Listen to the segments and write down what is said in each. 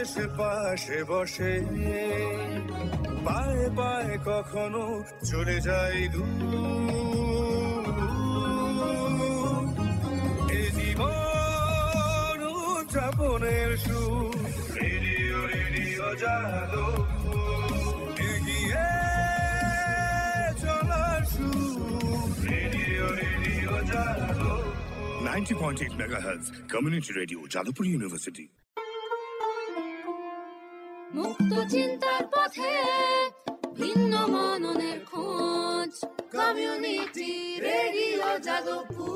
এসে পাশে বসে, পায়ে পায়ে কখনো চলে যায় দূর। এ জীবন উদযাপনের সুর, রেডিও রেডিও যাদবপুর, এগিয়ে চলার সুর, radio radio Jadavpur. 90.8 megahertz community radio, Jadavpur university. মুক্ত চিন্তার পথে ভিন্ন মননের খোঁজ, কমিউনিটি রেডিও যাদবপুর।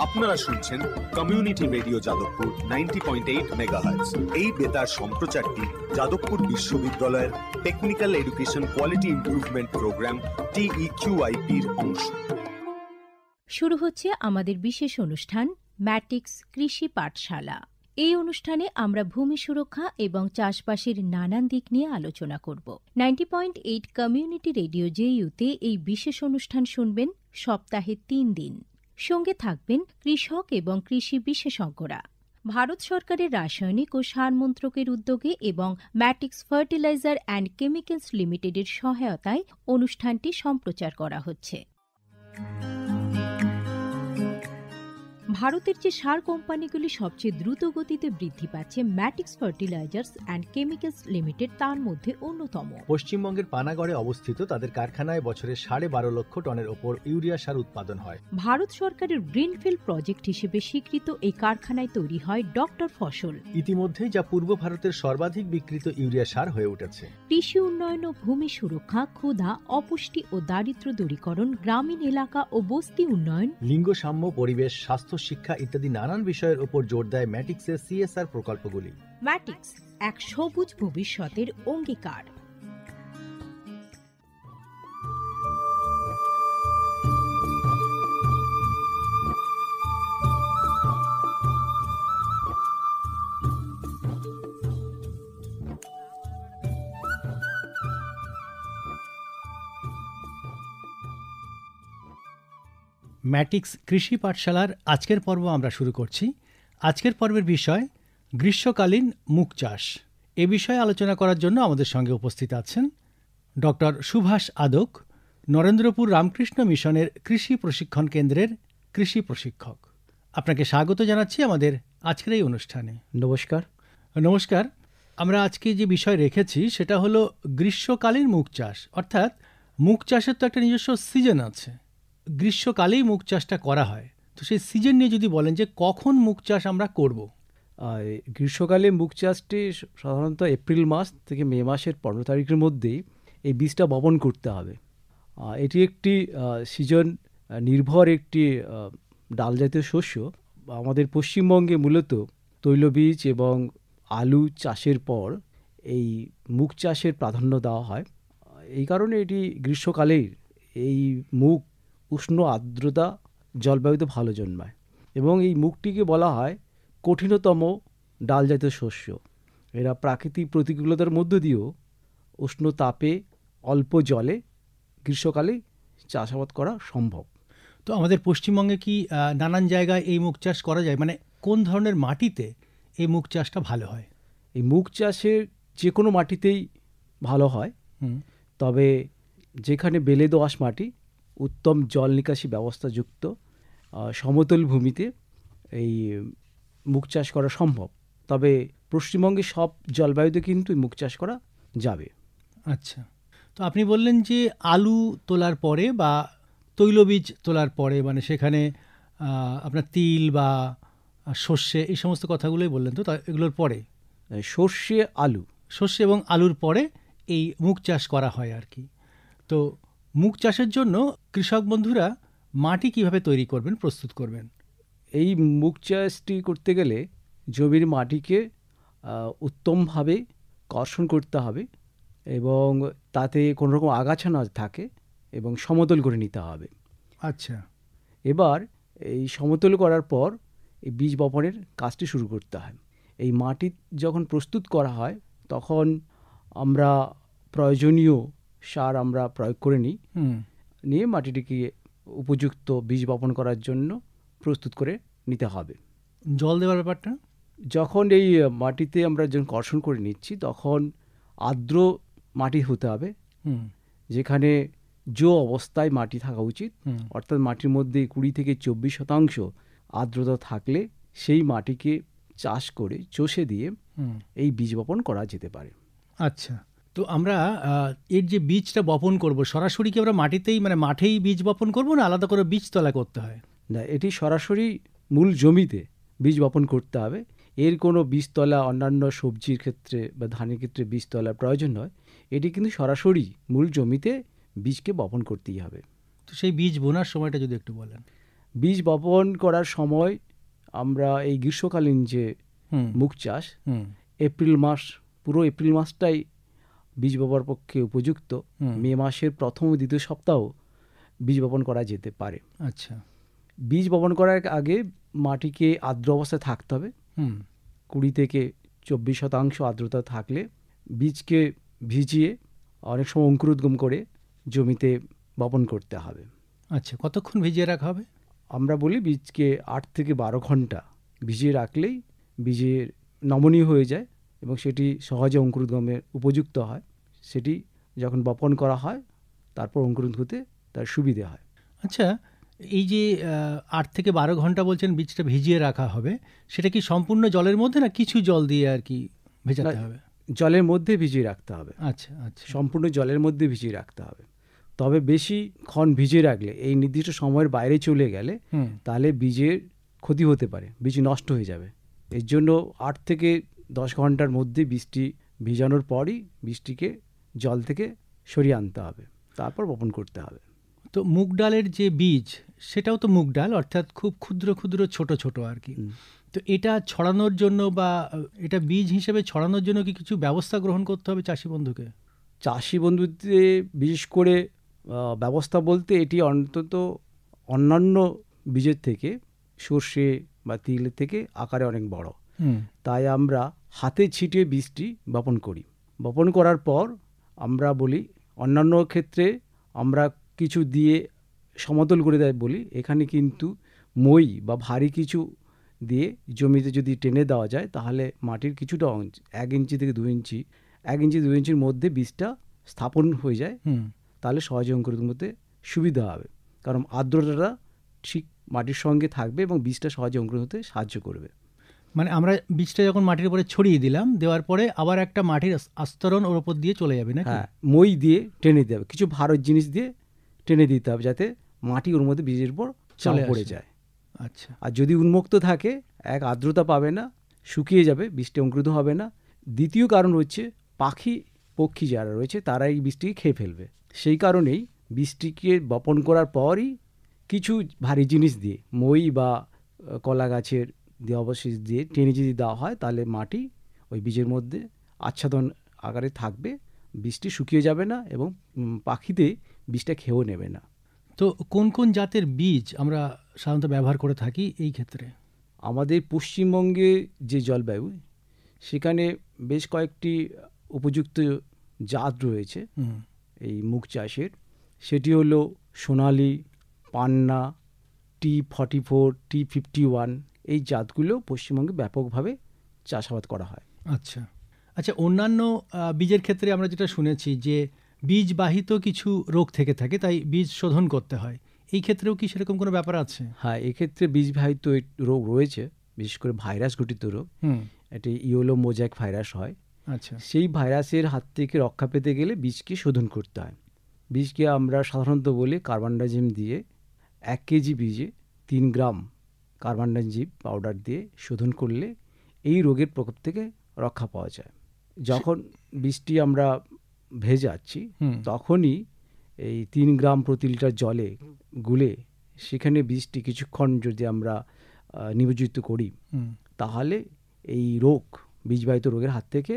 আপনারা শুনছেন কমিউনিটি রেডিও যাদবপুর 90.8 মেগাহার্টজ। এই বেতার সম্প্রচারটি যাদবপুর বিশ্ববিদ্যালয়ের technical education quality improvement program TEQIP-র অংশ। শুরু হচ্ছে আমাদের বিশেষ অনুষ্ঠান ম্যাটিক্স কৃষি পাঠশালা। এই অনুষ্ঠানে আমরা ভূমি সুরক্ষা এবং চাষবাসের নানান দিক নিয়ে আলোচনা করব। 90.8 কমিউনিটি রেডিও JU-তে এই বিশেষ অনুষ্ঠান শুনবেন সপ্তাহে 3 দিন। সঙ্গে থাকবেন কৃষক এবং কৃষি বিশেষজ্ঞরা। ভারত সরকারের রাসায়নিক ও সার মন্ত্রকের উদ্যোগে এবং ম্যাটিক্স ফার্টিলাইজার অ্যান্ড কেমিক্যালস লিমিটেডের সহায়তায় অনুষ্ঠানটি সম্প্রচার করা হচ্ছে। ভারতের যে সার কোম্পানিগুলি সবচেয়ে দ্রুত গতিতে বৃদ্ধি পাচ্ছে ম্যাটিক্স ফার্টিলাইজার্স অ্যান্ড কেমিক্যালস লিমিটেড তার মধ্যে অন্যতম। পশ্চিমবঙ্গের পানাগড়ে অবস্থিত তাদের কারখানায় বছরে 12.5 লক্ষ টনের ওপর ইউরিয়া সার উৎপাদন হয়। ভারত সরকারের গ্রিনফিল্ড প্রজেক্ট হিসেবে স্বীকৃত এই কারখানায় তৈরি হয় ডক্টর ফসল। ইতিমধ্যেই যা পূর্ব ভারতের সর্বাধিক বিক্রিত ইউরিয়া সার হয়ে উঠেছে। কৃষি উন্নয়ন ও ভূমি সুরক্ষা, ক্ষুধা, অপুষ্টি ও দারিদ্র্য দূরীকরণ, গ্রামীণ এলাকা ও বস্তি উন্নয়ন, লিঙ্গ সাম্য, পরিবেশ, স্বাস্থ্য, শিক্ষা ইত্যাদি নানান বিষয়ের উপর জোর দেয় ম্যাটিক্সের CSR প্রকল্পগুলি। ম্যাটিক্স এক সবুজ ভবিষ্যতের অঙ্গীকার। ম্যাটিক্স কৃষি পাঠশালার আজকের পর্ব আমরা শুরু করছি। আজকের পর্বের বিষয় গ্রীষ্মকালীন মুগ চাষ। এ বিষয়ে আলোচনা করার জন্য আমাদের সঙ্গে উপস্থিত আছেন ডক্টর সুভাষ আদক, নরেন্দ্রপুর রামকৃষ্ণ মিশনের কৃষি প্রশিক্ষণ কেন্দ্রের কৃষি প্রশিক্ষক। আপনাকে স্বাগত জানাচ্ছি আমাদের আজকের এই অনুষ্ঠানে। নমস্কার। নমস্কার। আমরা আজকে যে বিষয় রেখেছি সেটা হলো গ্রীষ্মকালীন মুগ চাষ, অর্থাৎ মুগ চাষের তো একটা নিজস্ব সিজন আছে, গ্রীষ্মকালেই মুগ চাষটা করা হয়। তো সেই সিজন নিয়ে যদি বলেন যে কখন মুগ চাষ আমরা করব। গ্রীষ্মকালে মুগ চাষটি সাধারণত এপ্রিল মাস থেকে মে মাসের 15 তারিখের মধ্যেই এই বীজটা বপন করতে হবে। এটি একটি সিজন নির্ভর একটি ডাল জাতীয় শস্য। আমাদের পশ্চিমবঙ্গে মূলত তৈলবীজ এবং আলু চাষের পর এই মুগ চাষের প্রাধান্য দেওয়া হয়। এই কারণে এটি গ্রীষ্মকালেই এই মুগ উষ্ণ আর্দ্রতা জলবায়ুতে ভালো জন্মায় এবং এই মুগটিকে বলা হয় কঠিনতম ডাল জাতীয় শস্য। এরা প্রাকৃতিক প্রতিকূলতার মধ্য দিয়েও উষ্ণ তাপে অল্প জলে গ্রীষ্মকালে চাষাবাদ করা সম্ভব। তো আমাদের পশ্চিমবঙ্গে কি নানান জায়গায় এই মুগ চাষ করা যায়? মানে কোন ধরনের মাটিতে এই মুগ চাষটা ভালো হয়? এই মুগ চাষের যে কোনো মাটিতেই ভালো হয়, তবে যেখানে বেলে দোআঁশ মাটি, উত্তম জল নিকাশি ব্যবস্থাযুক্ত সমতল ভূমিতে এই মুগ চাষ করা সম্ভব। তবে পশ্চিমবঙ্গে সব জলবায়ুতে কিন্তু মুগ চাষ করা যাবে। আচ্ছা, তো আপনি বললেন যে আলু তোলার পরে বা তৈলবীজ তোলার পরে, মানে সেখানে আপনার তিল বা সর্ষে এই সমস্ত কথাগুলোই বললেন, তো এগুলোর পরে সর্ষে এবং আলুর পরে এই মুগ চাষ করা হয় আর কি। তো মুগ চাষের জন্য কৃষক বন্ধুরা মাটি কিভাবে তৈরি করবেন, প্রস্তুত করবেন? এই মুগ চাষটি করতে গেলে জমির মাটিকে উত্তমভাবে কর্ষণ করতে হবে এবং তাতে কোনো রকম আগাছা না থাকে এবং সমতল করে নিতে হবে। আচ্ছা, এবার এই সমতল করার পর এই বীজ বপনের কাজটি শুরু করতে হয়। এই মাটি যখন প্রস্তুত করা হয় তখন আমরা প্রয়োজনীয় সার আমরা প্রয়োগ করে নিয়ে মাটিটিকে উপযুক্ত বীজ বপন করার জন্য প্রস্তুত করে নিতে হবে। জল দেওয়ার ব্যাপারটা? যখন এই মাটিতে আমরা যখন কর্ষণ করে নিচ্ছি তখন আর্দ্র মাটি হতে হবে, হুম যেখানে অবস্থায় মাটি থাকা উচিত, হুম অর্থাৎ মাটির মধ্যে 20 থেকে 24% আর্দ্রতা থাকলে সেই মাটিকে চাষ করে চষে দিয়ে হুম এই বীজ বপন করা যেতে পারে। আচ্ছা, তো আমরা এর যে বীজটা বপন করব সরাসরি কি আমরা মাটিতেই মানে মাঠেই বীজ বপন করব, না আলাদা করে বীজতলা করতে হয়? না, এটি সরাসরি মূল জমিতে বীজ বপন করতে হবে। এর কোনো বীজতলা অন্যান্য সবজির ক্ষেত্রে বা ধানের ক্ষেত্রে বীজতলার প্রয়োজন নয়। এটি কিন্তু সরাসরি মূল জমিতে বীজকে বপন করতেই হবে। তো সেই বীজ বোনার সময়টা যদি একটু বলেন। বীজ বপন করার সময় আমরা এই গ্রীষ্মকালীন যে হুম মুগ চাষ, হুম এপ্রিল মাস, পুরো এপ্রিল মাসটাই বীজ বপনের পক্ষে উপযুক্ত। হুম। মে মাসের প্রথম ও দ্বিতীয় সপ্তাহ বীজ বপন করা যেতে পারে। আচ্ছা। বীজ বপন করার আগে মাটিকে আর্দ্র অবস্থায় থাকতে হবে। হুম 20 থেকে 24% আর্দ্রতা থাকলে বীজকে ভিজিয়ে অনেক সময় অঙ্কুরোদ্গম করে জমিতে বপন করতে হবে। আচ্ছা, কতক্ষণ ভিজিয়ে রাখা হবে? আমরা বলি বীজকে 8 থেকে 12 ঘন্টা ভিজিয়ে রাখলেই বীজের নমনীয় হয়ে যায় এবং সেটি সহজে অঙ্কুরোদ্গমের উপযুক্ত হয়। সেটি যখন বপন করা হয় তারপর অঙ্কুরোদ্গম হতে তার সুবিধে হয়। আচ্ছা, এই যে 8 থেকে 12 ঘন্টা বলছেন বীজটা ভিজিয়ে রাখা হবে, সেটা কি সম্পূর্ণ জলের মধ্যে না কিছু জল দিয়ে আর কি ভেজাতে না, হবে? জলের মধ্যে ভিজিয়ে রাখতে হবে। আচ্ছা আচ্ছা। সম্পূর্ণ জলের মধ্যে ভিজিয়ে রাখতে হবে। তবে বেশিক্ষণ ভিজিয়ে রাখলে, এই নির্দিষ্ট সময়ের বাইরে চলে গেলে হুম তাহলে বীজের ক্ষতি হতে পারে, বীজ নষ্ট হয়ে যাবে। এর জন্য 8 থেকে 10 ঘন্টার মধ্যে বীজটি ভিজানোর পরই বীজটিকে জল থেকে সরিয়ে আনতে হবে, তারপর বপন করতে হবে। তো মুগ ডালের যে বীজ, সেটাও তো মুগ ডাল, অর্থাৎ খুব ক্ষুদ্র ক্ষুদ্র ছোট ছোট আর কি। তো এটা ছড়ানোর জন্য বা এটা বীজ হিসেবে ছড়ানোর জন্য কি কিছু ব্যবস্থা গ্রহণ করতে হবে চাষি বন্ধুকে? চাষি বন্ধুদের বিশেষ করে ব্যবস্থা বলতে এটি অন্তত অন্যান্য বীজের থেকে, সর্ষে বা তিলের থেকে আকারে অনেক বড়। হুম তাই আমরা হাতে ছিটিয়ে বীজটি বপন করি। বপন করার পর আমরা বলি, অন্যান্য ক্ষেত্রে আমরা কিছু দিয়ে সমতল করে দেয় বলি, এখানে কিন্তু মই বা ভারী কিছু দিয়ে জমিতে যদি টেনে দেওয়া যায় তাহলে মাটির কিছুটা অংশ 1 ইঞ্চি থেকে 2 ইঞ্চি 1 ইঞ্চি 2 ইঞ্চির মধ্যে বীজটা স্থাপন হয়ে যায়। হুম তাহলে সহজে অঙ্কুরোদ্গম হতে সুবিধা হবে, কারণ আর্দ্রতাটা ঠিক মাটির সঙ্গে থাকবে এবং বীজটা সহজে অঙ্কুরোদ্গম হতে সাহায্য করবে। মানে আমরা বীজটা যখন মাটির উপরে ছড়িয়ে দিলাম, দেওয়ার পরে আবার একটা মাটির আস্তরণ ওর উপর দিয়ে চলে যাবে নাকি? হ্যাঁ, মই দিয়ে টেনে দিতে হবে, কিছু ভারী জিনিস দিয়ে টেনে দিতে হবে যাতে মাটি ওর মধ্যে বীজের উপর চাপ চলে পড়ে আসে। যায়। আচ্ছা। আর যদি উন্মুক্ত থাকে, এক আর্দ্রতা পাবে না, শুকিয়ে যাবে, বীজটি অঙ্কুরিত হবে না। দ্বিতীয় কারণ হচ্ছে পক্ষী যারা রয়েছে তারা এই বীজটিকে খেয়ে ফেলবে। সেই কারণেই বীজটিকে বপন করার পরই কিছু ভারী জিনিস দিয়ে, মই বা কলা গাছের দিয়ে অবশেষ দিয়ে টেনে যদি দেওয়া হয় তাহলে মাটি ওই বীজের মধ্যে আচ্ছাদন আকারে থাকবে, বীজটি শুকিয়ে যাবে না এবং পাখিতে বীজটা খেয়েও নেবে না। তো কোন কোন জাতের বীজ আমরা সাধারণত ব্যবহার করে থাকি এই ক্ষেত্রে? আমাদের পশ্চিমবঙ্গে যে জলবায়ু, সেখানে বেশ কয়েকটি উপযুক্ত জাত রয়েছে হুম এই মুগ চাষের। সেটি হলো সোনালি, পান্না, T44, T51, এই জাতগুলো পশ্চিমবঙ্গে ব্যাপকভাবে চাষাবাদ করা হয়। আচ্ছা আচ্ছা। অন্যান্য বীজের ক্ষেত্রে আমরা যেটা শুনেছি যে বীজবাহিত কিছু রোগ থেকে থাকে, তাই বীজ শোধন করতে হয়। এই ক্ষেত্রেও কি সেরকম কোনো ব্যাপার আছে? হ্যাঁ, এক্ষেত্রে বীজবাহিত রোগ রয়েছে, বিশেষ করে ভাইরাস ঘটিত রোগ। হুম এটি ইয়েলো মোজাইক ভাইরাস হয়। আচ্ছা। সেই ভাইরাসের হাত থেকে রক্ষা পেতে গেলে বীজকে শোধন করতে হয়। বীজকে আমরা সাধারণত বলি কার্বানডাজিম দিয়ে 1 কেজি বীজে 3 গ্রাম কার্বানডাজিম পাউডার দিয়ে শোধন করলে এই রোগের প্রকোপ থেকে রক্ষা পাওয়া যায়। যখন বীজটি আমরা ভেজাচ্ছি হুম তখনই এই 3 গ্রাম প্রতি লিটার জলে গুলে সেখানে বীজটি কিছুক্ষণ যদি আমরা নিমজ্জিত করি হুম তাহলে এই রোগ, বীজবাহিত রোগের হাত থেকে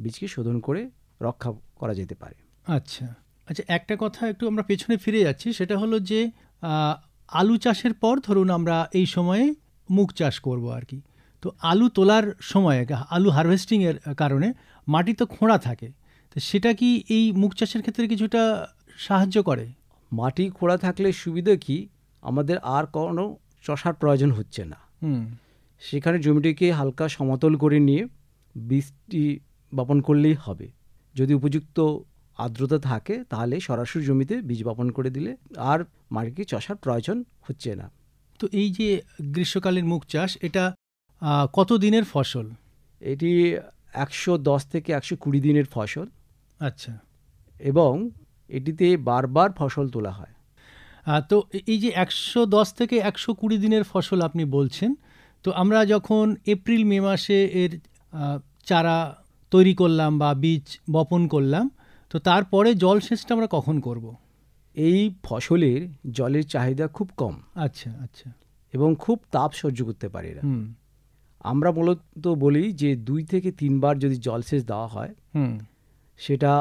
বীজকে শোধন করে রক্ষা করা যেতে পারে। আচ্ছা আচ্ছা। একটা কথা একটু আমরা পেছনে ফিরে যাচ্ছি, সেটা হলো যে আলু চাষের পর ধরুন আমরা এই সময়ে মুগ চাষ করব আর কি। তো আলু তোলার সময়, আলু হারভেস্টিংয়ের কারণে মাটি তো খোঁড়া থাকে, তো সেটা কি এই মুগ চাষের ক্ষেত্রে কিছুটা সাহায্য করে? মাটি খোঁড়া থাকলে সুবিধা কি, আমাদের আর কোনো চষার প্রয়োজন হচ্ছে না। হুম সেখানে জমিটিকে হালকা সমতল করে নিয়ে বীজটি বপন করলেই হবে। যদি উপযুক্ত আর্দ্রতা থাকে তাহলে সরাসরি জমিতে বীজ বপন করে দিলে আর মাটিকে চষার প্রয়োজন হচ্ছে না। তো এই যে গ্রীষ্মকালীন মুগ চাষ, এটা কত দিনের ফসল? এটি 110 থেকে 120 দিনের ফসল। আচ্ছা। এবং এটিতে বারবার ফসল তোলা হয়। তো এই যে 110 থেকে 120 দিনের ফসল আপনি বলছেন, তো আমরা যখন এপ্রিল মে মাসে এর চারা তৈরি করলাম বা বীজ বপন করলাম, তো তারপরে জলসেচটা আমরা কখন করব? এই ফসলের জলের চাহিদা খুব কম। আচ্ছা আচ্ছা। এবং খুব তাপ সহ্য করতে পারে এরা। আমরা মূলত বলি যে 2 থেকে 3 বার যদি জলসেচ দেওয়া হয়, সেটা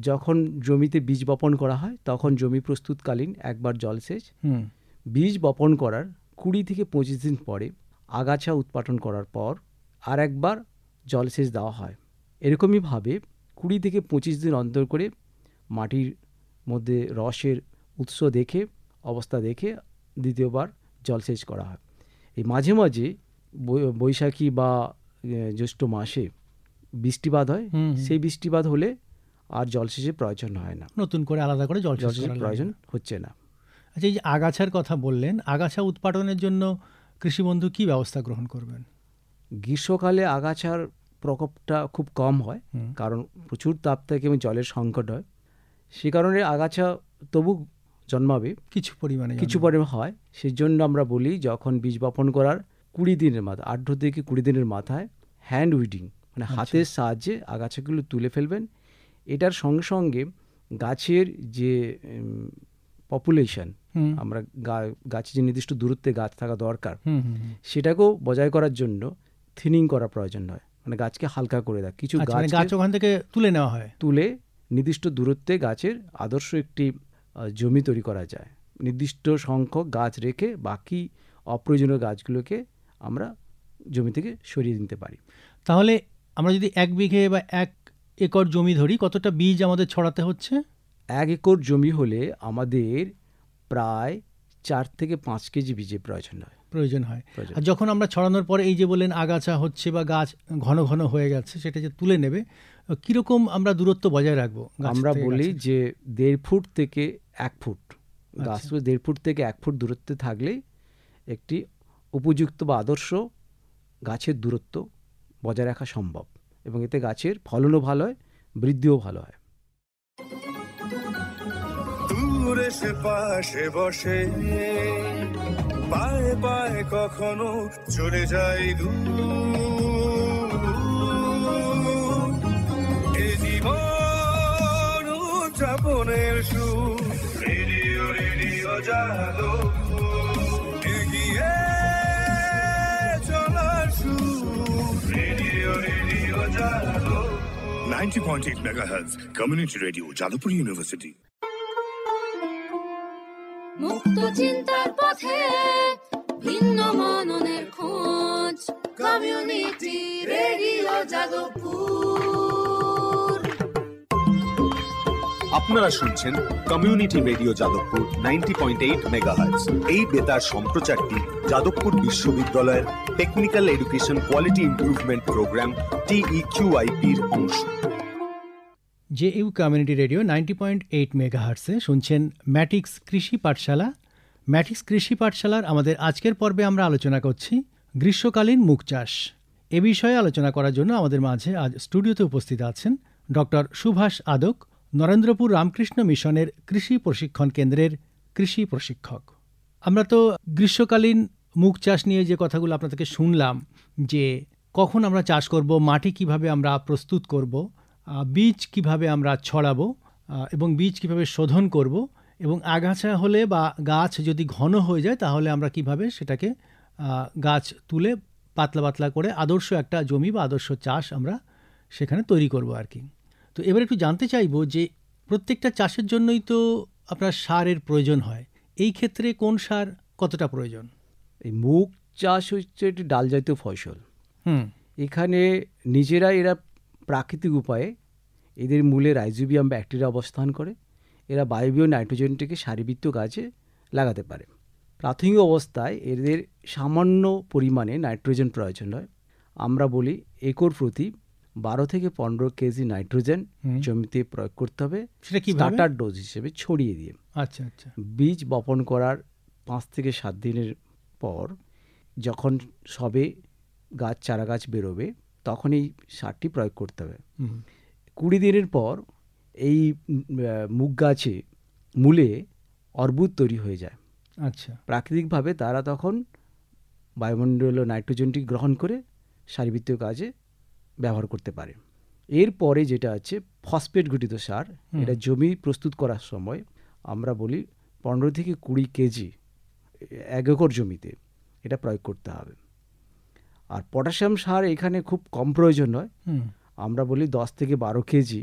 যখন জমিতে বীজ বপন করা হয় তখন জমি প্রস্তুতকালীন একবার জলসেচ, বীজ বপন করার 20 থেকে 25 দিন পরে আগাছা উৎপাটন করার পর আর একবার জলসেচ দেওয়া হয়। এরকমইভাবে 20 থেকে 25 দিন অন্তর করে মাটির মধ্যে রসের উৎস দেখে, অবস্থা দেখে দ্বিতীয়বার জলসেচ করা হয়। এই মাঝে মাঝে বৈশাখী বা জ্যৈষ্ঠ মাসে বৃষ্টিপাত হয়, সেই বৃষ্টিপাত হলে আর জলসেচের প্রয়োজন হয় না, নতুন করে আলাদা করে জলসেচের প্রয়োজন হচ্ছে না। আচ্ছা, এই যে আগাছার কথা বললেন, আগাছা উৎপাদনের জন্য কৃষিবন্ধু কি ব্যবস্থা গ্রহণ করবেন? গ্রীষ্মকালে আগাছার প্রকোপটা খুব কম হয়, কারণ প্রচুর তাপ থাকে এবং জলের সংকট হয়। সে কারণে আগাছা তবু জন্মাবে, কিছু পরিমাণে হয়। সেই জন্য আমরা বলি যখন বীজ বপন করার 20 দিনের মাথায়, 18 থেকে 20 দিনের মাথায় হ্যান্ড উইডিং, মানে হাতের সাহায্যে আগাছাগুলো তুলে ফেলবেন। এটার সঙ্গে সঙ্গে গাছের যে পপুলেশন, আমরা গাছের যে নির্দিষ্ট দূরত্বে গাছ থাকা দরকার, সেটাকেও বজায় করার জন্য থিনিং করা প্রয়োজন হয়, মানে গাছকে হালকা করে দেয়। কিছু গাছ ওখান থেকে তুলে নেওয়া হয়, তুলে নির্দিষ্ট দূরত্বে গাছের আদর্শ একটি জমি তৈরি করা যায়। নির্দিষ্ট সংখ্যক গাছ রেখে বাকি অপ্রয়োজনীয় গাছগুলোকে আমরা জমি থেকে সরিয়ে দিতে পারি। তাহলে আমরা যদি 1 বিঘে বা 1 একর জমি ধরি, কতটা বীজ আমাদের ছড়াতে হচ্ছে? 1 একর জমি হলে আমাদের প্রায় 4 থেকে 5 কেজি বীজের প্রয়োজন হয়। আর যখন আমরা ছড়ানোর পরে এই যে বললেন আগাছা হচ্ছে বা গাছ ঘন ঘন হয়ে যাচ্ছে, সেটা যে তুলে নেবে, কিরকম আমরা দূরত্ব বজায় রাখবো? আমরা বলি যে 1.5 ফুট থেকে 1 ফুট, গাছ 1.5 ফুট থেকে 1 ফুট দূরত্বে থাকলেই একটি উপযুক্ত বা আদর্শ গাছের দূরত্ব বজায় রাখা সম্ভব, এবং এতে গাছের ফলনও ভালো হয়, বৃদ্ধিও ভালো হয়। দূরে সে পাশে বসে, পায়ে পায়ে কখনো চলে যায় দূর। এ জীবন উদযাপনের সুর, রেডিও রেডিও যাদবপুর, এগিয়ে চলার সুর, radio radio Jadavpur. 90.8 megahertz community radio Jadavpur university. মুক্ত চিন্তার পথে ভিন্ন মননের খোঁজ, কমিউনিটি রেডিও যাদবপুর। আপনারা শুনছেন কমিউনিটি রেডিও যাদবপুর 90.8 মেগাহার্টজ। এই বেতার সম্প্রচারটি যাদবপুর বিশ্ববিদ্যালয়ের technical education quality improvement program TEQIP-র অংশ। জেইউ কমিউনিটি রেডিও 90.8 মেগাহার্টসে শুনছেন ম্যাটিক্স কৃষি পাঠশালা। ম্যাটিক্স কৃষি পাঠশালার আমাদের আজকের পর্বে আমরা আলোচনা করছি গ্রীষ্মকালীন মুগ চাষ। এ বিষয়ে আলোচনা করার জন্য আমাদের মাঝে আজ স্টুডিওতে উপস্থিত আছেন ডক্টর সুভাষ আদক, নরেন্দ্রপুর রামকৃষ্ণ মিশনের কৃষি প্রশিক্ষণ কেন্দ্রের কৃষি প্রশিক্ষক। আমরা তো গ্রীষ্মকালীন মুগ চাষ নিয়ে যে কথাগুলো আপনাদেরকে শুনলাম, যে কখন আমরা চাষ করব, মাটি কিভাবে আমরা প্রস্তুত করব, বীজ কিভাবে আমরা ছড়াবো এবং বীজ কিভাবে শোধন করব, এবং আগাছা হলে বা গাছ যদি ঘন হয়ে যায় তাহলে আমরা কিভাবে সেটাকে গাছ তুলে পাতলা পাতলা করে আদর্শ একটা জমি বা আদর্শ চাষ আমরা সেখানে তৈরি করব আর কি। তো এবার একটু জানতে চাইবো যে প্রত্যেকটা চাষের জন্যই তো আপনার সারের প্রয়োজন হয়, এই ক্ষেত্রে কোন সার কতটা প্রয়োজন? এই মুগ চাষ হচ্ছে একটি ডাল জাতীয় ফসল। এখানে নিজেরা এরা প্রাকৃতিক উপায়ে এদের মূলে রাইজোবিয়াম ব্যাকটেরিয়া অবস্থান করে, এরা বায়বীয় নাইট্রোজেনটিকে সারিবৃত্ত গাছে লাগাতে পারে। প্রাথমিক অবস্থায় এদের সামান্য পরিমাণে নাইট্রোজেন প্রয়োজন হয়। আমরা বলি একর প্রতি 12 থেকে 15 কেজি নাইট্রোজেন জমিতে প্রয়োগ করতে হবে, সেটা কি স্টার্টার ডোজ হিসেবে ছড়িয়ে দিয়ে। আচ্ছা আচ্ছা। বীজ বপন করার 5 থেকে 7 দিনের পর যখন সবে চারা গাছ বেরোবে তখন এই সারটি প্রয়োগ করতে হবে। 20 দিনের পর এই মুগ গাছে মূলে অর্বুদ তৈরি হয়ে যায়। আচ্ছা। প্রাকৃতিকভাবে তারা তখন বায়ুমণ্ডলীয় নাইট্রোজেনটি গ্রহণ করে সারভিত্তিক কাজে ব্যবহার করতে পারে। এরপরে যেটা আছে ফসফেট ঘটিত সার, এটা জমি প্রস্তুত করার সময় আমরা বলি 15 থেকে 20 কেজি 1 একর জমিতে এটা প্রয়োগ করতে হবে। আর পটাশিয়াম সার এখানে খুব কম প্রয়োজন হয়, আমরা বলি 10 থেকে 12 কেজি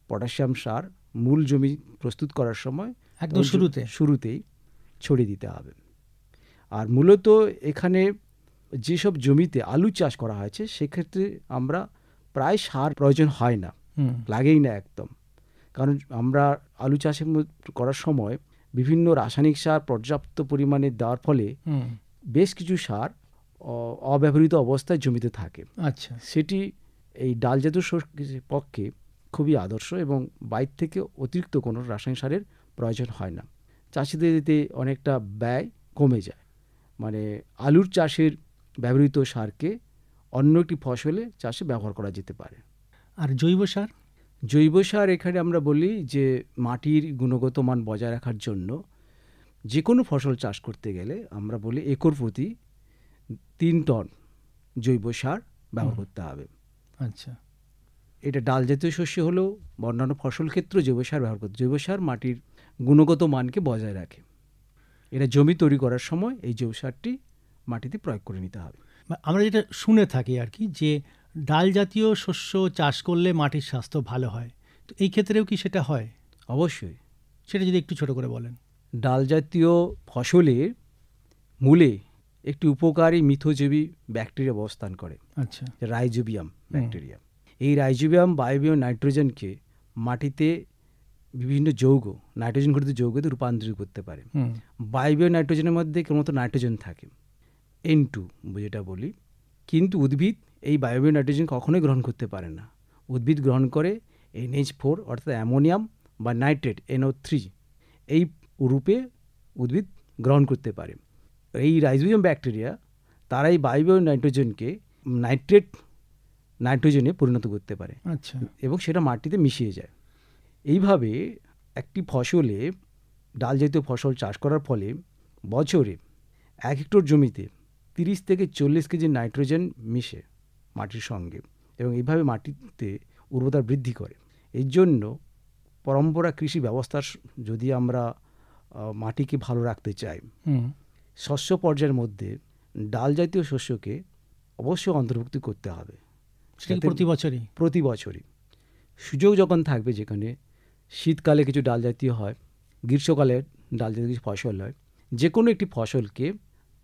পটাশিয়াম সার মূল জমি প্রস্তুত করার সময় একদম শুরুতেই ছড়িয়ে দিতে হবে। আর মূলত এখানে যেসব জমিতে আলু চাষ করা হয়েছে সেক্ষেত্রে আমরা প্রায় সার প্রয়োজন হয় না, লাগেই না একদম। কারণ আমরা আলু চাষের করার সময় বিভিন্ন রাসায়নিক সার পর্যাপ্ত পরিমাণে দেওয়ার ফলে বেশ কিছু সার অব্যবহৃত অবস্থায় জমিতে থাকে। আচ্ছা। সেটি এই ডালজাতীয় শস্যের পক্ষে খুবই আদর্শ এবং বাইরে থেকে অতিরিক্ত কোনো রাসায়নিক সারের প্রয়োজন হয় না। চাষিদের এতে অনেকটা ব্যয় কমে যায়। মানে আলুর চাষের ব্যবহৃত সারকে অন্য একটি ফসলে চাষে ব্যবহার করা যেতে পারে। আর জৈব সার? জৈব সার এখানে আমরা বলি যে মাটির গুণগত মান বজায় রাখার জন্য যে কোনো ফসল চাষ করতে গেলে আমরা বলি একর প্রতি 3 টন জৈব সার ব্যবহার করতে হবে। আচ্ছা। এটা ডাল জাতীয় শস্য হলেও অন্যান্য ফসল ক্ষেত্রে জৈব সার ব্যবহার করতে। জৈব সার মাটির গুণগত মানকে বজায় রাখে। এটা জমি তৈরি করার সময় এই জৈব সারটি মাটিতে প্রয়োগ করে নিতে হবে। আমরা যেটা শুনে থাকি আর কি, যে ডাল জাতীয় শস্য চাষ করলে মাটির স্বাস্থ্য ভালো হয়, তো এই ক্ষেত্রেও কি সেটা হয়? অবশ্যই। সেটা যদি একটু ছোট করে বলেন। ডাল জাতীয় ফসলের মূলে একটি উপকারী মিথজীবী ব্যাকটেরিয়া অবস্থান করে। আচ্ছা। Rhizobium bacteria. এই রাইজোবিয়াম বায়বীয় নাইট্রোজেনকে মাটিতে বিভিন্ন যৌগ, নাইট্রোজেন ঘটিত যৌগতে রূপান্তরিত করতে পারে। বায়বীয় নাইট্রোজেনের মধ্যে কেবলমাত্র নাইট্রোজেন থাকে, N2 যেটা বলি। কিন্তু উদ্ভিদ এই বায়বীয় নাইট্রোজেন কখনোই গ্রহণ করতে পারে না। উদ্ভিদ গ্রহণ করে NH4 অর্থাৎ অ্যামোনিয়াম বা নাইট্রেট NO3 এই রূপে উদ্ভিদ গ্রহণ করতে পারে। এই রাইজোবিয়াম ব্যাকটেরিয়া তারাই বায়বীয় নাইট্রোজেনকে নাইট্রোজেনে পরিণত করতে পারে। আচ্ছা। এবং সেটা মাটিতে মিশিয়ে যায়। এইভাবে একটি ফসলে, ডাল জাতীয় ফসল চাষ করার ফলে বছরে 1 হেক্টর জমিতে 30 থেকে 40 কেজি নাইট্রোজেন মিশে মাটির সঙ্গে, এবং এইভাবে মাটিতে উর্বরতা বৃদ্ধি করে। এর জন্য পরম্পরা কৃষি ব্যবস্থার যদি আমরা মাটিকে ভালো রাখতে চাই, শস্য পর্যায়ের মধ্যে ডাল জাতীয় শস্যকে অবশ্যই অন্তর্ভুক্ত করতে হবে। প্রতি বছরই সুযোগ যখন থাকবে, যেখানে শীতকালে কিছু ডাল জাতীয় হয়, গ্রীষ্মকালে ডাল জাতীয় কিছু ফসল হয়, যে কোনো একটি ফসলকে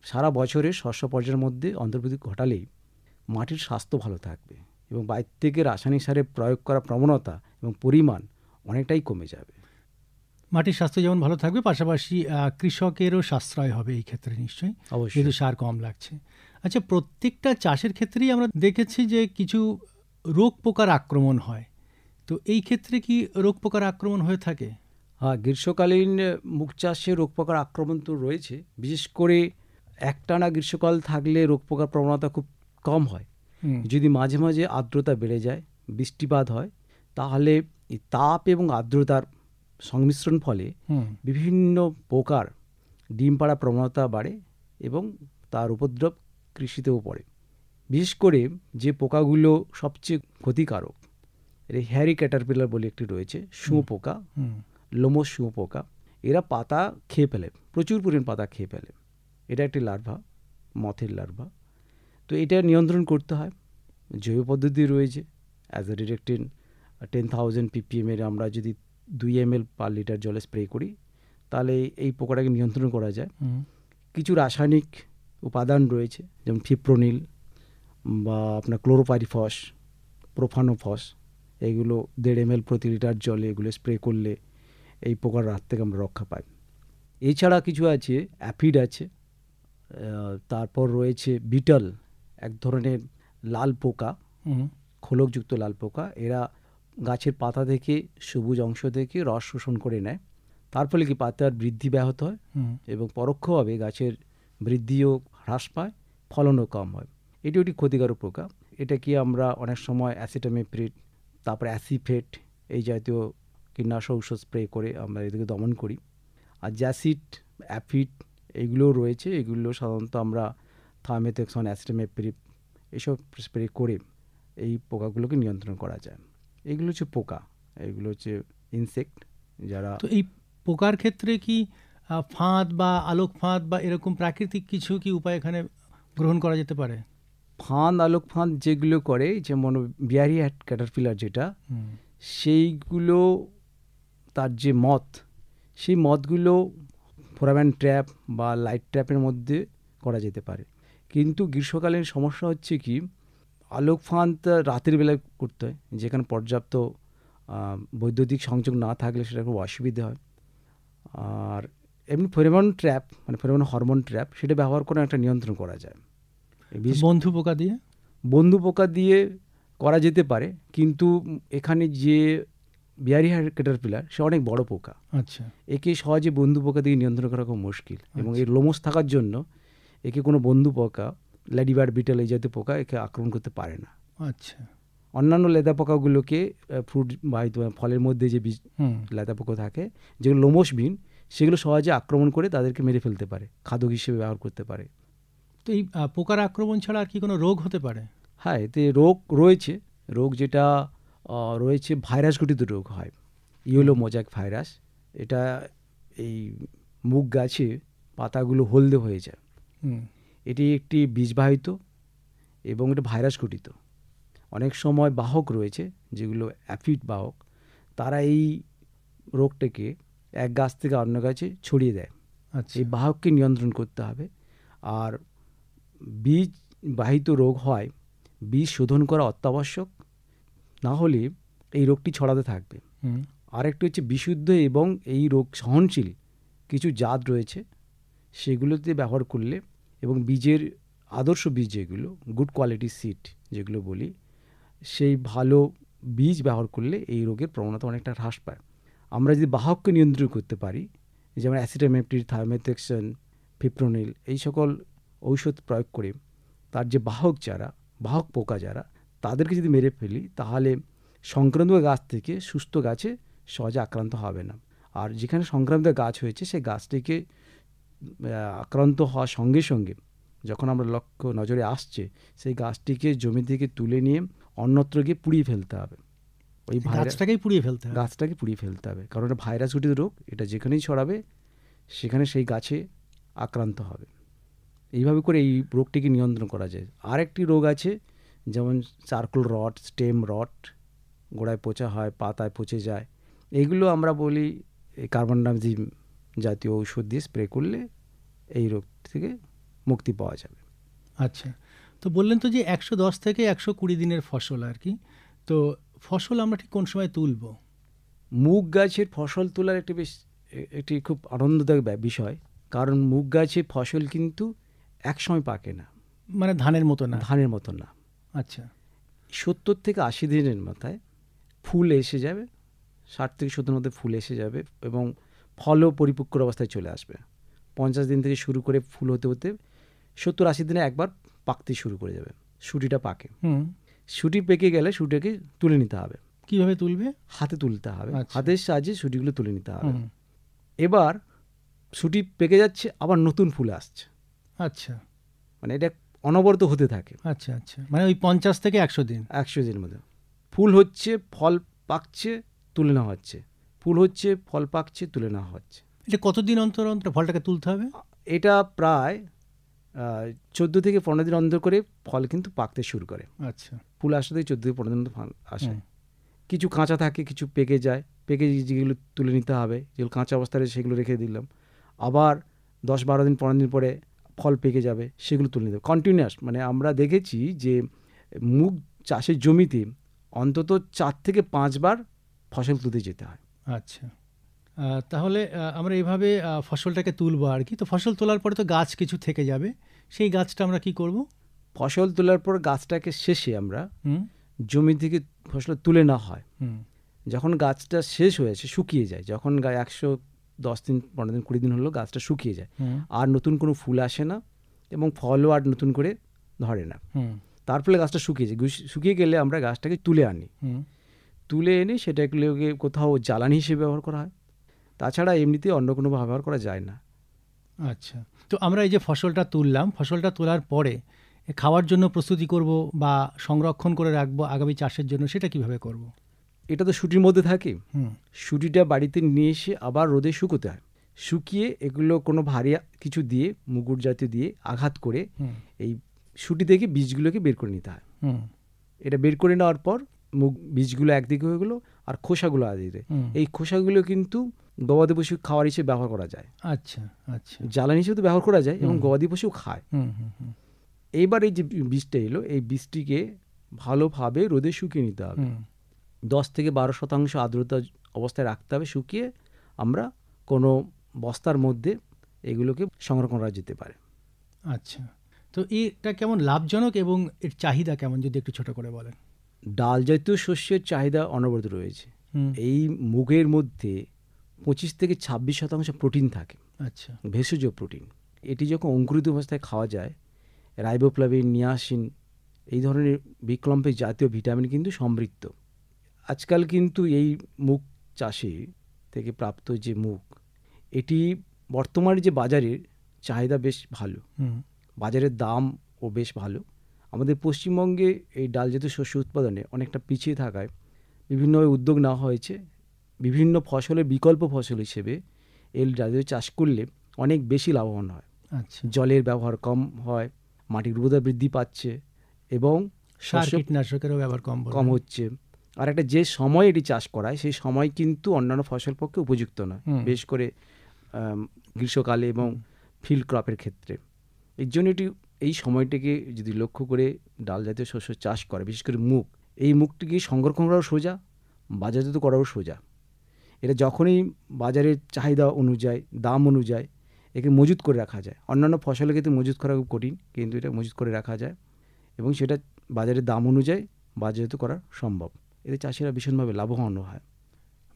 সারা বছরের শস্য পর্যায়ের মধ্যে অন্তর্ভুক্তি ঘটালেই মাটির স্বাস্থ্য ভালো থাকবে এবং বাইরে থেকে রাসায়নিক সারের প্রয়োগ করার প্রবণতা এবং পরিমাণ অনেকটাই কমে যাবে। মাটির স্বাস্থ্য যেমন ভালো থাকবে, পাশাপাশি কৃষকেরও সাশ্রয় হবে এই ক্ষেত্রে নিশ্চয়ই, যেহেতু সার কম লাগছে। আচ্ছা, প্রত্যেকটা চাষের ক্ষেত্রেই আমরা দেখেছি যে কিছু রোগ পোকার আক্রমণ হয়, তো এই ক্ষেত্রে কি রোগ পোকার আক্রমণ হয়ে থাকে? হ্যাঁ, গ্রীষ্মকালীন মুগ চাষে রোগ পোকার আক্রমণ তো রয়েছে। বিশেষ করে একটানা গ্রীষ্মকাল থাকলে রোগ পোকার প্রবণতা খুব কম হয়। যদি মাঝে মাঝে আর্দ্রতা বেড়ে যায়, বৃষ্টিপাত হয়, তাহলে এই তাপ এবং আর্দ্রতার সংমিশ্রণ ফলে বিভিন্ন পোকার ডিম পাড়া প্রবণতা বাড়ে এবং তার উপদ্রব কৃষিতেও পড়ে। বিশেষ করে যে পোকাগুলো সবচেয়ে ক্ষতিকারক, হ্যারি ক্যাটারপিলার বলে একটি রয়েছে, শুঁয়োপোকা, লোমস শুঁয়োপোকা। এরা পাতা খেয়ে ফেলে, প্রচুর পরিমাণ পাতা খেয়ে ফেলে। এটা একটি লার্ভা, মথের লার্ভা। তো এটা নিয়ন্ত্রণ করতে হয়। জৈব পদ্ধতি রয়েছে। অ্যাজাডিরেক্টিন 10,000 ppm এর আমরা যদি 2 ml পার লিটার জলে স্প্রে করি, তাহলে এই পোকাটাকে নিয়ন্ত্রণ করা যায়। কিছু রাসায়নিক উপাদান রয়েছে, যেমন ফিপ্রোনিল বা আপনার ক্লোরোপাইরিফস, প্রোফানোফস, এগুলো 1.5 ml প্রতি লিটার জলে এগুলো স্প্রে করলে এই পোকার হাত থেকে আমরা রক্ষা পাই। এছাড়া কিছু আছে, অ্যাফিড আছে, তারপর রয়েছে বিটল, এক ধরনের লাল পোকা, হুম, খোলকযুক্ত লাল পোকা। এরা গাছের পাতা থেকে সবুজ অংশ থেকে রস শোষণ করে নেয়, তার ফলে কি পাতার বৃদ্ধি ব্যাহত হয় হুম, এবং পরোক্ষভাবে গাছের বৃদ্ধিও হ্রাস পায়, ফলনও কম হয়। এটি একটি ক্ষতিকারক পোকা। এটা কি আমরা অনেক সময় অ্যাসিটামিপ্রিড, তারপর অ্যাসিফেট এই জাতীয় কীটনাশক ঔষধ স্প্রে করে আমরা এদেরকে দমন করি। আর জ্যাসিড, অ্যাফিড এগুলোও রয়েছে, এগুলো সাধারণত আমরা থার্মেথক্সন, অ্যাসিটামিপ্রিড এসব স্প্রে করে এই পোকাগুলোকে নিয়ন্ত্রণ করা যায়। এগুলো হচ্ছে পোকা, এগুলো হচ্ছে ইনসেক্ট যারা। তো এই পোকার ক্ষেত্রে কি ফাঁদ বা আলোক ফাঁদ বা এরকম প্রাকৃতিক কিছু কি উপায় এখানে গ্রহণ করা যেতে পারে? ফাঁদ, আলোক ফাঁদ যেগুলো করে, যেমন বিয়ারি ক্যাটারপিলার যেটা, হুম, সেইগুলো তার যে মথ, সেই মথগুলো ফোরাম্যান ট্র্যাপ বা লাইট ট্র্যাপের মধ্যে করা যেতে পারে। কিন্তু গ্রীষ্মকালীন সমস্যা হচ্ছে কি, আলোক ফাঁদ রাতের বেলায় করতে হয়, যেখানে পর্যাপ্ত বৈদ্যুতিক সংযোগ না থাকলে সেটা খুব অসুবিধা হয়। আর এমনি ফেরোমন ট্র্যাপ, মানে ফেরোমন হরমোন ট্র্যাপ, সেটা ব্যবহার করে একটা নিয়ন্ত্রণ করা যায়। বন্ধু পোকা দিয়ে? বন্ধু পোকা দিয়ে করা যেতে পারে, কিন্তু এখানে যে বিয়ারি ক্যাটারপিলার সে অনেক বড় পোকা, আচ্ছা, একে সহজে বন্ধু পোকা দিয়ে নিয়ন্ত্রণ করা খুব মুশকিল। এবং আচ্ছা। এর লোমশ থাকার জন্য একে কোনো বন্ধু পোকা, লেডিবার্ড, বিটল এই জাতীয় পোকা একে আক্রমণ করতে পারে না। আচ্ছা, অন্যান্য লেদা পোকাগুলোকে ফ্রুট বাহিত ফলের মধ্যে যে বীজ হুম। লেদা পোকা থাকে, যেগুলো লোমশবিহীন, সেগুলো সহজে আক্রমণ করে তাদেরকে মেরে ফেলতে পারে, খাদ্য হিসেবে ব্যবহার করতে পারে। তো এই পোকার আক্রমণ ছাড়া আর কি কোনো রোগ হতে পারে? হ্যাঁ, এতে রোগ রয়েছে। রোগ যেটা রয়েছে, ভাইরাস ঘটিত রোগ হয়, ইয়েলো মোজাইক ভাইরাস। এটা এই মুগ গাছে পাতাগুলো হলদে হয়ে যায়। হুম, এটি একটি বীজবাহিত এবং এটা ভাইরাস ঘটিত। অনেক সময় বাহক রয়েছে যেগুলো অ্যাফিড বাহক, তারা এই রোগটাকে এক গাছ থেকে অন্য গাছে ছড়িয়ে দেয়। আচ্ছা, এই বাহককে নিয়ন্ত্রণ করতে হবে। আর বীজ বাহিত রোগ হয়, বীজ শোধন করা অত্যাবশ্যক, না হলে এই রোগটি ছড়াতে থাকবে। হুম, আরেকটি হচ্ছে বিশুদ্ধ এবং এই রোগ সহনশীল কিছু জাত রয়েছে, সেগুলোতে ব্যবহার করলে এবং বীজের আদর্শ বীজ যেগুলো, গুড কোয়ালিটি সিড যেগুলো বলি, সেই ভালো বীজ ব্যবহার করলে এই রোগের প্রবণতা অনেকটা হ্রাস পায়। আমরা যদি বাহককে নিয়ন্ত্রণ করতে পারি, যেমন অ্যাসিটামিপ্রিড, থার্মেথক্সন, ফিপ্রোনিল এই সকল ঔষধ প্রয়োগ করে তার যে বাহক পোকা যারা, তাদেরকে যদি মেরে ফেলি, তাহলে সংক্রান্ত গাছ থেকে সুস্থ গাছে সহজে আক্রান্ত হবে না। আর যেখানে সংক্রান্ত গাছ হয়েছে, সেই গাছটিকে আক্রান্ত হওয়ার সঙ্গে সঙ্গে যখন আমরা লক্ষ্য নজরে আসছে, সেই গাছটিকে জমি থেকে তুলে নিয়ে অন্যত্র গিয়ে পুড়িয়ে ফেলতে হবে। ওই গাছটাকেই পুড়িয়ে ফেলতে হবে? গাছটাকে পুড়িয়ে ফেলতে হবে, কারণ এটা ভাইরাস ঘটিত রোগ। এটা যেখানেই ছড়াবে সেখানে সেই গাছে আক্রান্ত হবে। এইভাবে করে এই রোগটিকে নিয়ন্ত্রণ করা যায়। আরেকটি রোগ আছে, যেমন চারকোল রট, স্টেম রট, গোড়ায় পচা হয়, পাতায় পচে যায়। এইগুলো আমরা বলি কার্বনডাজিম জাতীয় ঔষধ দিয়ে স্প্রে করলে এই রোগ থেকে মুক্তি পাওয়া যাবে। আচ্ছা, তো বললেন তো যে 110 থেকে 120 দিনের ফসল আর কি, তো ফসল আমরা ঠিক কোন সময় তুলব? মুগ গাছের ফসল তোলার একটি খুব আনন্দদায়ক বিষয়, কারণ মুগ গাছের ফসল কিন্তু একসময় পাকে না, মানে ধানের মতো না? ধানের মতো না। আচ্ছা, 70 থেকে 80 দিনের মাথায় ফুল এসে যাবে, 60 থেকে 70 মধ্যে ফুল এসে যাবে এবং ফলও পরিপক্ক অবস্থায় চলে আসবে। 50 দিন থেকে শুরু করে ফুল হতে হতে 70-80 দিনে একবার পাকতে শুরু করে যাবে, শুটিটা পাকে। হুম, শুটি পেকে গেলে শুটিকে তুলে নিতে হবে। কিভাবে তুলবে? হাতে তুলতে হবে, আচ্ছা। হাতের সাহায্যে শুটিগুলো তুলে নিতে হবে। হুম, এবার শুটি পেকে যাচ্ছে, আবার নতুন ফুল আসছে, আচ্ছা, মানে এটা অনবরত হতে থাকে। আচ্ছা, আচ্ছা, মানে ওই 50 থেকে 100 দিন? 100 দিনের মধ্যে ফুল হচ্ছে, ফল পাকছে, তুলে নেওয়া হচ্ছে, ফুল হচ্ছে, ফল পাকছে, তুলে নেওয়া হচ্ছে। এটা কতদিন অন্তর অন্তর ফলটাকে তুলতে হবে? এটা প্রায় 14 থেকে 15 দিন অন্তর করে ফল কিন্তু পাকতে শুরু করে। আচ্ছা, ফুল আসতে থেকে 14 থেকে 15 দিন ফল আসে। হুম। কিছু কাঁচা থাকে, কিছু পেকে যায়, পেকে যেগুলো তুলে নিতে হবে, যেগুলো কাঁচা অবস্থায় সেগুলো রেখে দিলাম। আবার 10-12 দিন 15 দিন পরে ফল পেকে যাবে, সেগুলো তুলে নিতে হবে কন্টিনিউয়াস। মানে আমরা দেখেছি যে মুগ চাষের জমিতে অন্তত 4 থেকে 5 বার ফসল তুলতে যেতে হয়। আচ্ছা, তাহলে আমরা এইভাবে ফসলটাকে তুলবো আর কি। তো ফসল তোলার পরে তো গাছ কিছু থেকে যাবে, সেই গাছটা আমরা কি করব? ফসল তোলার পর গাছটাকে শেষে আমরা হুম জমি থেকে ফসল তুলে না হয়, হুম যখন গাছটা শেষ হয়েছে শুকিয়ে যায়, যখন 110 দিন 15 দিন 20 দিন হলো গাছটা শুকিয়ে যায়, হুম আর নতুন কোনো ফুল আসে না এবং ফলও আর নতুন করে ধরে না, হুম তার ফলে গাছটা শুকিয়ে যায়। শুকিয়ে গেলে আমরা গাছটাকে তুলে আনি, হুম তুলে এনে সেটাগুলোকে কোথাও জ্বালানি হিসেবে ব্যবহার করা হয়, তাছাড়া এমনিতে অন্য কোনো ব্যবহার করা যায় না। আচ্ছা, তো আমরা এই যে ফসলটা তুললাম, ফসলটা তোলার পরে খাওয়ার জন্য প্রস্তুতি করব বা সংরক্ষণ করে রাখবো আগামী চাষের জন্য, সেটা কিভাবে করব? এটা তো শুটির মধ্যে থাকে, হুম শুটিটা বাড়িতে নিয়ে এসে আবার রোদে শুকোতে হয়, শুকিয়ে এগুলো কোনো ভারী কিছু দিয়ে মুগুর জাতীয় দিয়ে আঘাত করে হুম এই শুটি থেকে বীজগুলোকে বের করে নিতে হয়। হুম এটা বের করে নেওয়ার পর বীজগুলো একদিকে হয়ে গেলো আর খোসাগুলো আদিকে, হুম। এই খোসাগুলো কিন্তু গবাদি পশু খাওয়ার হিসেবে ব্যবহার করা যায়, আচ্ছা আচ্ছা জ্বালানি হিসেবে তো ব্যবহার করা যায় এবং গবাদি পশু খায়। হুম হুম হুম এইবার এই যে বীজটা এলো, এই বীজটিকে ভালোভাবে রোদে শুকিয়ে নিতে হবে, হুম 10 থেকে 12% আর্দ্রতা অবস্থায় রাখতে হবে, শুকিয়ে আমরা কোনো বস্তার মধ্যে এগুলোকে সংরক্ষণ করা যেতে পারে। আচ্ছা, তো এটা কেমন লাভজনক এবং এর চাহিদা কেমন, যদি একটু ছোট করে বলেন? ডাল জাতীয় শস্যের চাহিদা অনবরত রয়েছে। হুম এই মুগের মধ্যে 25 থেকে 26% প্রোটিন থাকে, আচ্ছা ভেষজ প্রোটিন। এটি যখন অঙ্কুরিত অবস্থায় খাওয়া যায়, রাইবোফ্লাভিন, নিয়াসিন এই ধরনের বিক্লম্পে জাতীয় ভিটামিন কিন্তু সমৃদ্ধ। আজকাল কিন্তু এই মুগ চাষে থেকে প্রাপ্ত যে মুগ, এটি বর্তমানে যে বাজারের চাহিদা বেশ ভালো, হুম বাজারের দামও বেশ ভালো। আমাদের পশ্চিমবঙ্গে এই ডাল জাতীয় শস্য উৎপাদনে অনেকটা পিছিয়ে থাকায় বিভিন্নভাবে উদ্যোগ নেওয়া হয়েছে। বিভিন্ন ফসলের বিকল্প ফসল হিসেবে এই ডাল জাতীয় চাষ করলে অনেক বেশি লাভবান হয়, আচ্ছা, জলের ব্যবহার কম হয়, মাটির উর্বরতা বৃদ্ধি পাচ্ছে এবং সার শস্য কীটনাশকেরও ব্যবহার কম হচ্ছে। আর একটা যে সময় এটি চাষ করায় সেই সময় কিন্তু অন্যান্য ফসল পক্ষে উপযুক্ত নয়, হুম। বেশ করে গ্রীষ্মকালে এবং ফিল্ড ক্রপের ক্ষেত্রে। এর জন্য এটি এই সময়টিকে যদি লক্ষ্য করে ডাল জাতীয় শস্য চাষ করে, বিশেষ করে মুগ, এই মুগটিকে সংরক্ষণ করাও সোজা, বাজারজাত করাও সোজা। এটা যখনই বাজারের চাহিদা অনুযায়ী, দাম অনুযায়ী একে মজুত করে রাখা যায়। অন্যান্য ফসলের ক্ষেত্রে মজুত করা খুব কঠিন, কিন্তু এটা মজুত করে রাখা যায় এবং সেটা বাজারের দাম অনুযায়ী বাজারজাত করা সম্ভব। এতে চাষিরা ভীষণভাবে লাভবান হয়।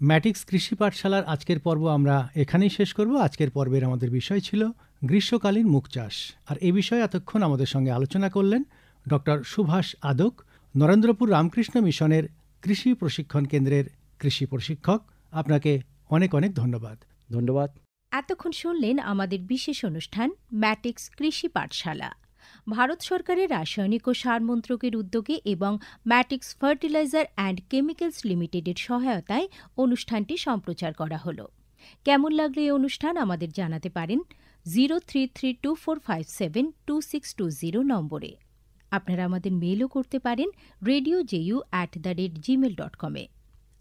ম্যাটিক্স কৃষি পাঠশালার আজকের পর্ব আমরা এখানেই শেষ করব। আজকের পর্বের আমাদের বিষয় ছিল গ্রীষ্মকালীন মুগ চাষ, আর এ বিষয়ে এতক্ষণ আমাদের সঙ্গে আলোচনা করলেন ডক্টর সুভাষ আদক, নরেন্দ্রপুর রামকৃষ্ণ মিশনের কৃষি প্রশিক্ষণ কেন্দ্রের কৃষি প্রশিক্ষক। আপনাকে অনেক অনেক ধন্যবাদ। ধন্যবাদ। এতক্ষণ শুনলেন আমাদের বিশেষ অনুষ্ঠান ম্যাটিক্স কৃষি পাঠশালা। ভারত সরকারের রাসায়নিক ও সার মন্ত্রকের উদ্যোগে এবং ম্যাটিক্স ফার্টিলাইজার অ্যান্ড কেমিক্যালস লিমিটেডের সহায়তায় অনুষ্ঠানটি সম্প্রচার করা হলো। কেমন লাগলো এই অনুষ্ঠান আমাদের জানাতে পারেন 033245722620 নম্বরে। আপনারা আমাদের মেলও করতে পারেন radio.ju@gmail.com এ।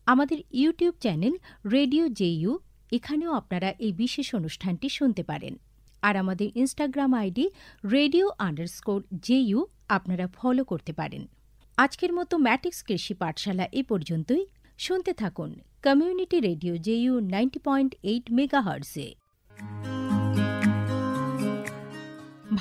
আমাদের ইউটিউব চ্যানেল রেডিও জেইউ, এখানেও আপনারা এই বিশেষ অনুষ্ঠানটি শুনতে পারেন। আর আমাদের ইনস্টাগ্রাম আইডি radio_JU আপনারা ফলো করতে পারেন। আজকের মতো ম্যাটিক্স কৃষি পাঠশালা এ পর্যন্তই। শুনতে থাকুন কমিউনিটি রেডিও জেইউ 90.8 মেগাহার্টজে।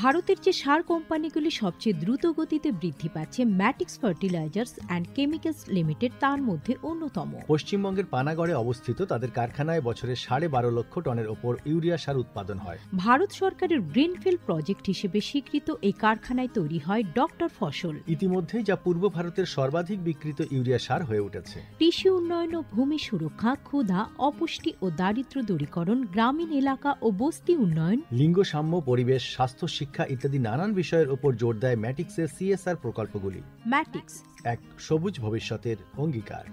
ভারতের যে সার কোম্পানিগুলি সবচেয়ে দ্রুত গতিতে বৃদ্ধি পাচ্ছে ম্যাটিক্স ফার্টিলাইজার্স অ্যান্ড কেমিক্যালস লিমিটেড তার মধ্যে অন্যতম। পশ্চিমবঙ্গের পানাগড়ে অবস্থিত তাদের কারখানায় বছরে 12.5 লক্ষ টনের ওপর ইউরিয়া সার উৎপাদন হয়। ভারত সরকারের গ্রিনফিল্ড প্রজেক্ট হিসেবে স্বীকৃত এই কারখানায় তৈরি হয় ডক্টর ফসল। ইতিমধ্যেই যা পূর্ব ভারতের সর্বাধিক বিক্রিত ইউরিয়া সার হয়ে উঠেছে। কৃষি উন্নয়ন ও ভূমি সুরক্ষা, ক্ষুধা, অপুষ্টি ও দারিদ্র্য দূরীকরণ, গ্রামীণ এলাকা ও বস্তি উন্নয়ন, লিঙ্গ সাম্য, পরিবেশ, স্বাস্থ্য, শিক্ষা ইত্যাদি নানান বিষয়ের উপর জোর দেয় ম্যাটিক্সের সিএসআর প্রকল্পগুলি। ম্যাটিক্স এক সবুজ ভবিষ্যতের অঙ্গীকার।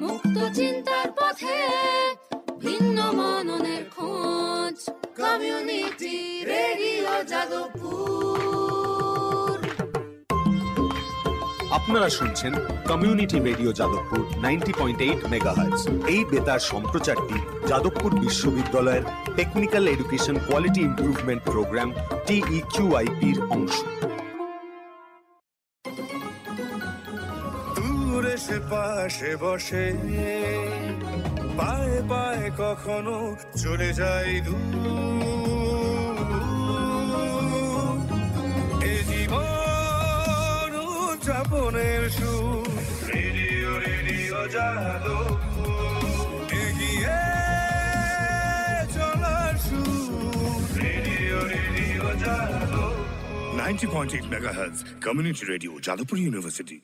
মুক্ত চিন্তার পথে ভিন্ন মননের খোঁজ, কমিউনিটি রেডিও যাদবপুর। আপনারা শুনছেন কমিউনিটি রেডিও যাদবপুর 90.8 মেগাহার্টজ। এই বেতার সম্প্রচারটি যাদবপুর বিশ্ববিদ্যালয়ের technical education quality improvement program TEQIP-র অংশ। দূরে আশেপাশে বসে পায়ে পায়ে কখনো চলে যাই দূর এ জীবন উদযাপনের সুর রেডিও রেডিও যাদবপুর এগিয়ে চলার সুর radio radio Jadavpur 90.8 megahertz community radio Jadavpur University